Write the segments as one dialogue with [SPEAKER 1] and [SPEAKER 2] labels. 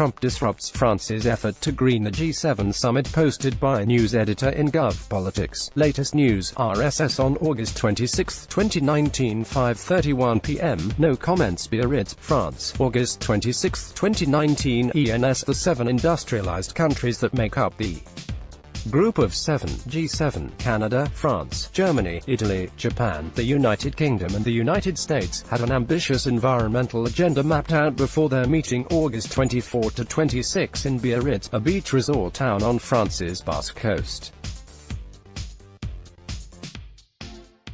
[SPEAKER 1] Trump disrupts France's effort to green the G7 summit, posted by a news editor in GovPolitics. Latest news, RSS on August 26, 2019, 5:31 p.m. No comments. Biarritz, France, August 26, 2019. ENS. The 7 industrialized countries that make up the Group of 7, G7, Canada, France, Germany, Italy, Japan, the United Kingdom and the United States, had an ambitious environmental agenda mapped out before their meeting August 24 to 26 in Biarritz, a beach resort town on France's Basque coast.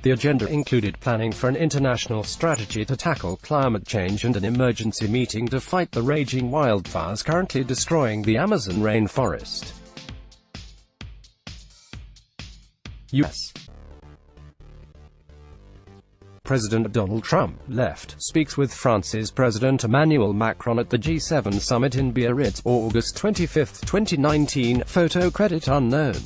[SPEAKER 1] The agenda included planning for an international strategy to tackle climate change and an emergency meeting to fight the raging wildfires currently destroying the Amazon rainforest. U.S. President Donald Trump, left, speaks with France's President Emmanuel Macron at the G7 summit in Biarritz, August 25, 2019, photo credit unknown.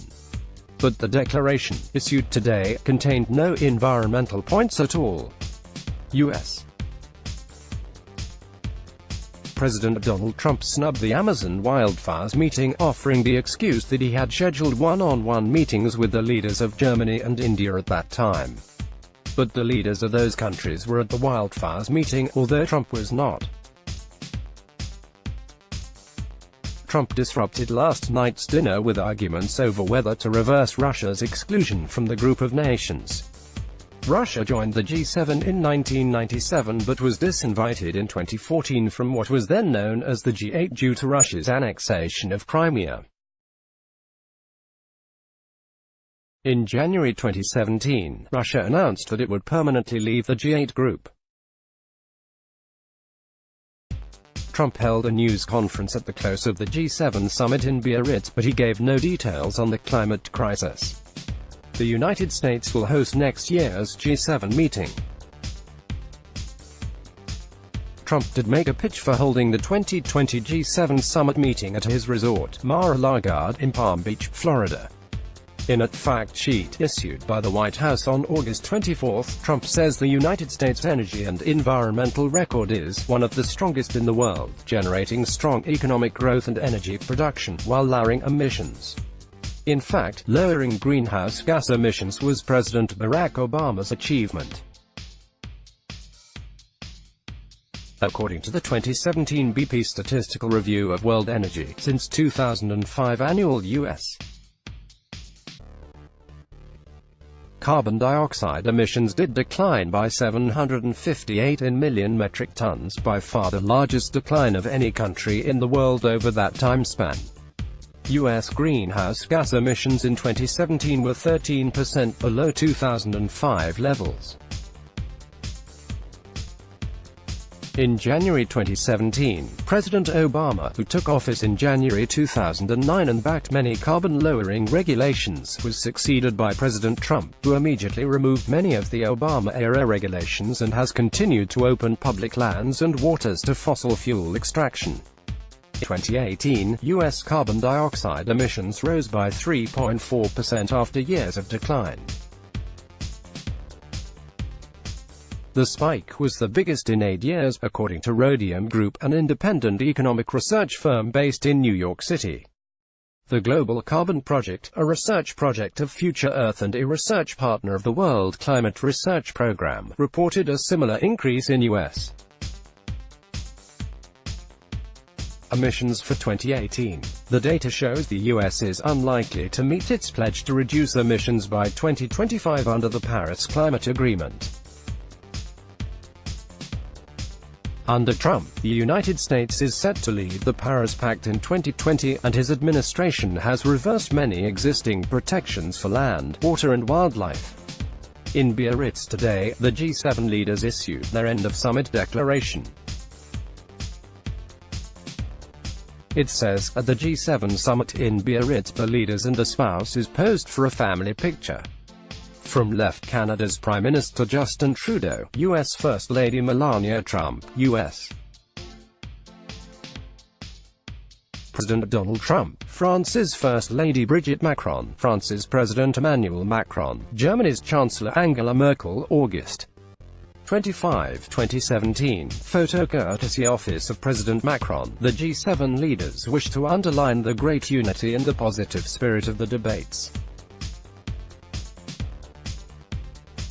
[SPEAKER 1] But the declaration, issued today, contained no environmental points at all. U.S. President Donald Trump snubbed the Amazon wildfires meeting, offering the excuse that he had scheduled one-on-one meetings with the leaders of Germany and India at that time. But the leaders of those countries were at the wildfires meeting, although Trump was not. Trump disrupted last night's dinner with arguments over whether to reverse Russia's exclusion from the group of nations. Russia joined the G7 in 1997 but was disinvited in 2014 from what was then known as the G8 due to Russia's annexation of Crimea. In January 2017, Russia announced that it would permanently leave the G8 group. Trump held a news conference at the close of the G7 summit in Biarritz, but he gave no details on the climate crisis. The United States will host next year's G7 meeting. Trump did make a pitch for holding the 2020 G7 summit meeting at his resort, Mar-a-Lago, in Palm Beach, Florida. In a fact sheet issued by the White House on August 24, Trump says the United States' energy and environmental record is one of the strongest in the world, generating strong economic growth and energy production, while lowering emissions. In fact, lowering greenhouse gas emissions was President Barack Obama's achievement. According to the 2017 BP Statistical Review of World Energy, since 2005 annual U.S. carbon dioxide emissions did decline by 758 million metric tons, by far the largest decline of any country in the world over that time span. U.S. greenhouse gas emissions in 2017 were 13% below 2005 levels. In January 2017, President Obama, who took office in January 2009 and backed many carbon-lowering regulations, was succeeded by President Trump, who immediately removed many of the Obama-era regulations and has continued to open public lands and waters to fossil fuel extraction. In 2018, U.S. carbon dioxide emissions rose by 3.4% after years of decline. The spike was the biggest in 8 years, according to Rhodium Group, an independent economic research firm based in New York City. The Global Carbon Project, a research project of Future Earth and a research partner of the World Climate Research Program, reported a similar increase in U.S. emissions for 2018. The data shows the U.S. is unlikely to meet its pledge to reduce emissions by 2025 under the Paris Climate Agreement. Under Trump, the United States is set to leave the Paris Pact in 2020, and his administration has reversed many existing protections for land, water and wildlife. In Biarritz today, the G7 leaders issued their end-of-summit declaration. It says, at the G7 summit in Biarritz, the leaders and the spouses posed for a family picture. From left, Canada's Prime Minister Justin Trudeau, U.S. First Lady Melania Trump, U.S. President Donald Trump, France's First Lady Brigitte Macron, France's President Emmanuel Macron, Germany's Chancellor Angela Merkel, August 25, 2017. Photo courtesy Office of President Macron. The G7 leaders wish to underline the great unity and the positive spirit of the debates.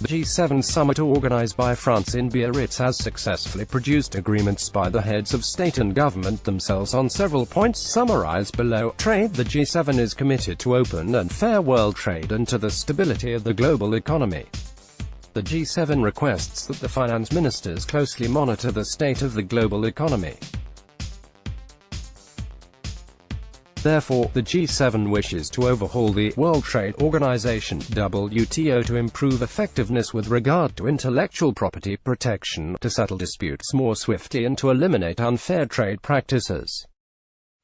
[SPEAKER 1] The G7 summit organized by France in Biarritz has successfully produced agreements by the heads of state and government themselves on several points summarized below. Trade. The G7 is committed to open and fair world trade and to the stability of the global economy. The G7 requests that the finance ministers closely monitor the state of the global economy. Therefore, the G7 wishes to overhaul the World Trade Organization (WTO) to improve effectiveness with regard to intellectual property protection, to settle disputes more swiftly and to eliminate unfair trade practices.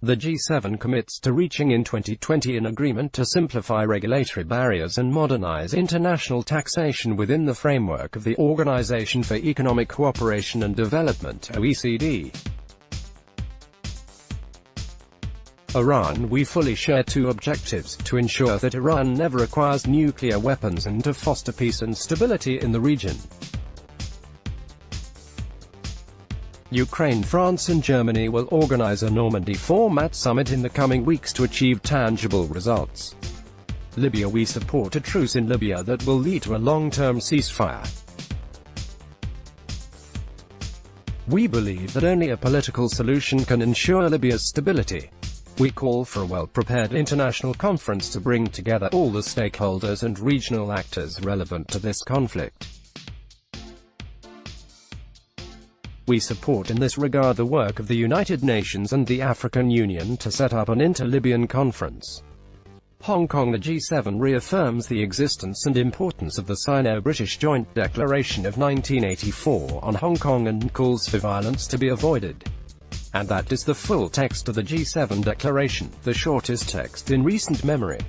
[SPEAKER 1] The G7 commits to reaching in 2020 an agreement to simplify regulatory barriers and modernize international taxation within the framework of the Organization for Economic Cooperation and Development (OECD). Iran. We fully share two objectives: to ensure that Iran never acquires nuclear weapons and to foster peace and stability in the region. Ukraine. France and Germany will organize a Normandy-format summit in the coming weeks to achieve tangible results. Libya. We support a truce in Libya that will lead to a long-term ceasefire. We believe that only a political solution can ensure Libya's stability. We call for a well-prepared international conference to bring together all the stakeholders and regional actors relevant to this conflict. We support in this regard the work of the United Nations and the African Union to set up an inter-Libyan conference. Hong Kong. The G7 reaffirms the existence and importance of the Sino-British Joint Declaration of 1984 on Hong Kong and calls for violence to be avoided. And that is the full text of the G7 declaration, the shortest text in recent memory.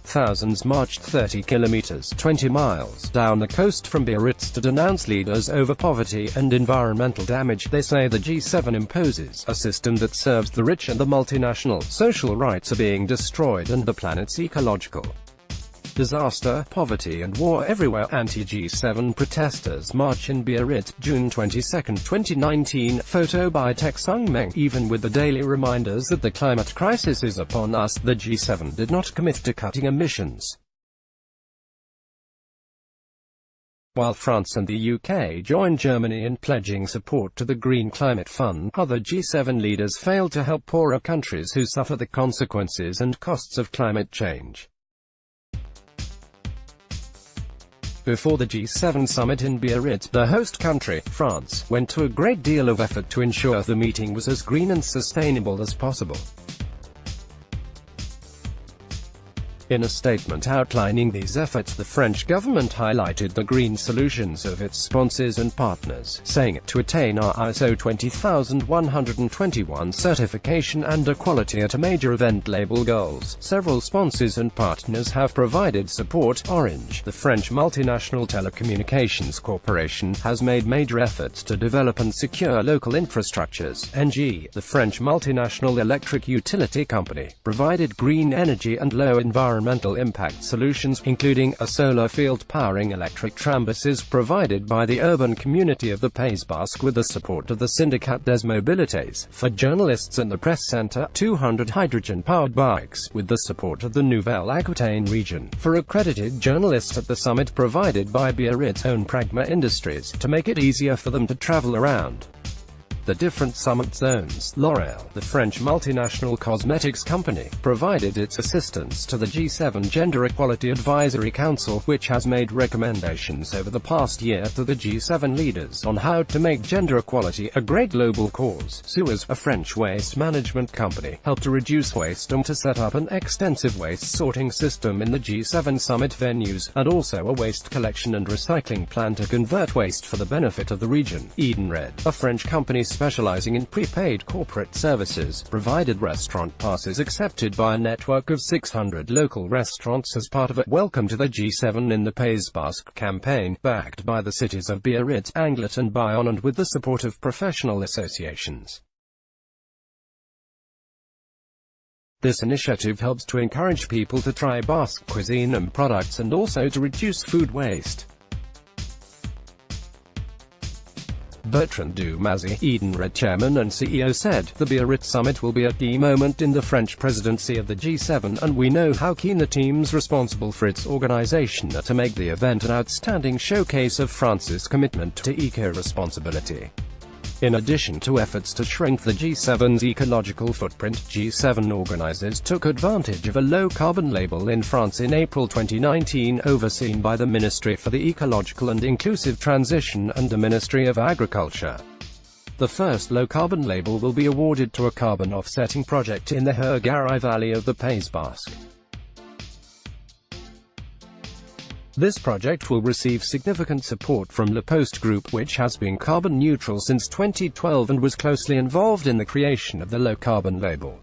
[SPEAKER 1] Thousands marched 30 kilometers, 20 miles, down the coast from Biarritz to denounce leaders over poverty and environmental damage. They say the G7 imposes a system that serves the rich and the multinational. Social rights are being destroyed and the planet's ecological disaster, poverty and war everywhere. Anti-G7 protesters march in Biarritz, June 22, 2019. Photo by Tek Sung Meng. Even with the daily reminders that the climate crisis is upon us, the G7 did not commit to cutting emissions. While France and the UK joined Germany in pledging support to the Green Climate Fund, other G7 leaders failed to help poorer countries who suffer the consequences and costs of climate change. Before the G7 summit in Biarritz, the host country, France, went to a great deal of effort to ensure the meeting was as green and sustainable as possible. In a statement outlining these efforts, the French government highlighted the green solutions of its sponsors and partners, saying to attain our ISO 20121 certification and equality at a major event label goals, several sponsors and partners have provided support. Orange, the French multinational telecommunications corporation, has made major efforts to develop and secure local infrastructures. ENGIE, the French multinational electric utility company, provided green energy and low environmental impact solutions, including a solar field powering electric trambuses provided by the urban community of the Pays Basque with the support of the Syndicat des Mobilités. For journalists and the press center, 200 hydrogen-powered bikes, with the support of the Nouvelle Aquitaine region. For accredited journalists at the summit provided by Biarritz's own Pragma Industries, to make it easier for them to travel around the different summit zones. L'Oréal, the French multinational cosmetics company, provided its assistance to the G7 Gender Equality Advisory Council, which has made recommendations over the past year to the G7 leaders on how to make gender equality a great global cause. Suez, a French waste management company, helped to reduce waste and to set up an extensive waste sorting system in the G7 summit venues, and also a waste collection and recycling plan to convert waste for the benefit of the region. Edenred, a French company specializing in prepaid corporate services, provided restaurant passes accepted by a network of 600 local restaurants as part of a Welcome to the G7 in the Pays Basque campaign, backed by the cities of Biarritz, Anglet and Bayonne and with the support of professional associations. This initiative helps to encourage people to try Basque cuisine and products and also to reduce food waste. Bertrand Dumazy, Edenred chairman and CEO, said, "The Biarritz summit will be a key moment in the French presidency of the G7, and we know how keen the teams responsible for its organization are to make the event an outstanding showcase of France's commitment to eco-responsibility." In addition to efforts to shrink the G7's ecological footprint, G7 organizers took advantage of a low-carbon label in France in April 2019, overseen by the Ministry for the Ecological and Inclusive Transition and the Ministry of Agriculture. The first low-carbon label will be awarded to a carbon offsetting project in the Haut-Garonne Valley of the Pays Basque. This project will receive significant support from La Poste Group, which has been carbon neutral since 2012 and was closely involved in the creation of the low-carbon label.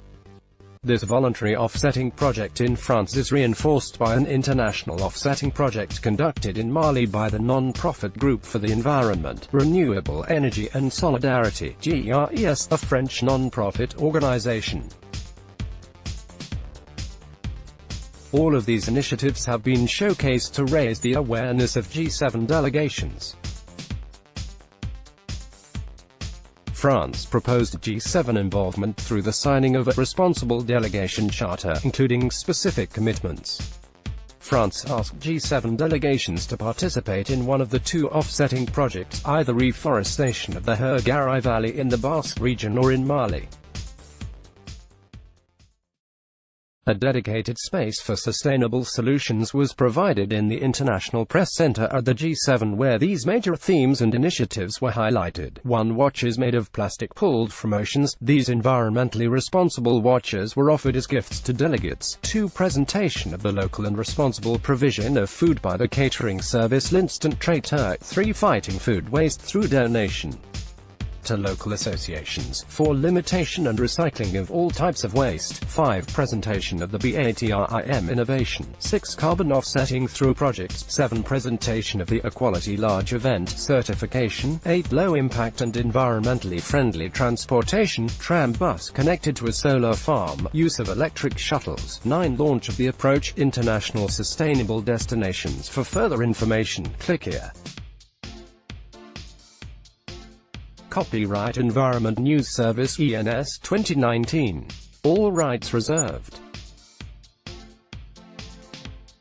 [SPEAKER 1] This voluntary offsetting project in France is reinforced by an international offsetting project conducted in Mali by the non-profit Group for the Environment, Renewable Energy and Solidarity, GRES, a French non-profit organization. All of these initiatives have been showcased to raise the awareness of G7 delegations. France proposed G7 involvement through the signing of a responsible delegation charter, including specific commitments. France asked G7 delegations to participate in one of the two offsetting projects, either reforestation of the Haut-Garonne Valley in the Basque region or in Mali. A dedicated space for sustainable solutions was provided in the International Press Center at the G7, where these major themes and initiatives were highlighted. 1. Watches made of plastic pulled from oceans. These environmentally responsible watches were offered as gifts to delegates. 2. Presentation of the local and responsible provision of food by the catering service L'Instant Traiteur. 3. Fighting food waste through donation to local associations. 4. Limitation and recycling of all types of waste. 5. Presentation of the BATRIM innovation. 6. Carbon offsetting through projects. 7. Presentation of the Equality Large Event certification. 8. Low impact and environmentally friendly transportation, tram bus connected to a solar farm, use of electric shuttles. 9. Launch of the Approach, International Sustainable Destinations. For further information, click here. Copyright Environment News Service ENS 2019. All rights reserved.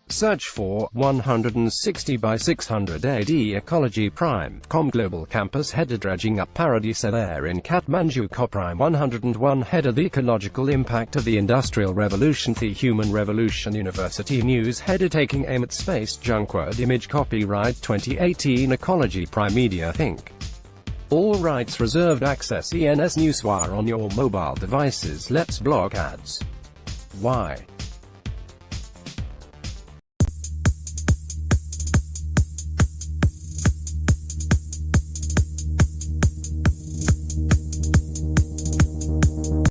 [SPEAKER 1] Search for 160 by 600 AD Ecology Prime. Global Campus Header Dredging up Paradise Air in Kathmandu. Prime 101 Header The Ecological Impact of the Industrial Revolution. The Human Revolution. University News Header Taking Aim at Space. Junkword Image. Copyright 2018 Ecology Prime Media Inc. All rights reserved. Access ENS Newswire on your mobile devices. Let's block ads. Why?